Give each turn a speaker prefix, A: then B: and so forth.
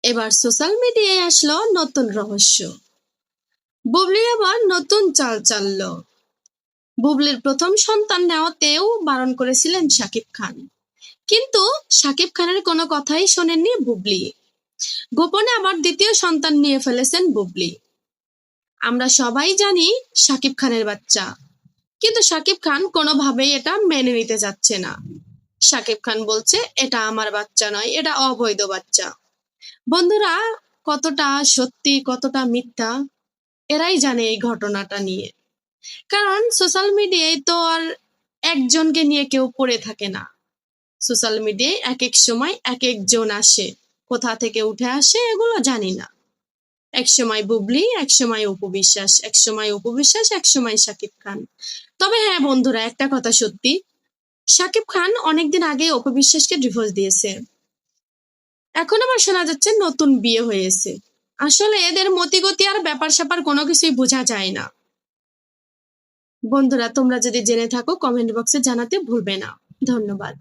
A: এবার সোশ্যাল মিডিয়ায় আসলো নতুন রহস্য। বুবলির আবার নতুন চাল চাললো। বুবলির প্রথম সন্তান নেওয়াতেও বারণ করেছিলেন শাকিব খান, কিন্তু শাকিব খানের কোনো কথাই শোনেননি বুবলি। গোপনে আবার দ্বিতীয় সন্তান নিয়ে ফেলেছেন বুবলি। আমরা সবাই জানি শাকিব খানের বাচ্চা, কিন্তু শাকিব খান কোনোভাবেই এটা মেনে নিতে যাচ্ছে না। শাকিব খান বলছে এটা আমার বাচ্চা নয়, এটা অবৈধ বাচ্চা। বন্ধুরা, কতটা সত্যি কতটা মিথ্যা এরাই জানে এই ঘটনাটা নিয়ে। কারণ সোশ্যাল মিডিয়ায় তো আর একজনকে নিয়ে কেউ পড়ে থাকে না। সোশ্যাল মিডিয়ায় এক এক সময় এক একজন আসে, কোথা থেকে উঠে আসে এগুলো জানি না। এক সময় বুবলি, এক সময় অপু বিশ্বাস, এক সময় অপু বিশ্বাস, এক সময় শাকিব খান। তবে হ্যাঁ বন্ধুরা, একটা কথা সত্যি, শাকিব খান অনেকদিন আগে অপু বিশ্বাসকে ডিভোর্স দিয়েছে। এখন আবার শোনা যাচ্ছে নতুন বিয়ে হয়েছে। আসলে এদের মতিগতি আর ব্যাপার স্যাপার কোনো কিছুই বোঝা যায় না। বন্ধুরা, তোমরা যদি জেনে থাকো কমেন্ট বক্সে জানাতে ভুলবে না। ধন্যবাদ।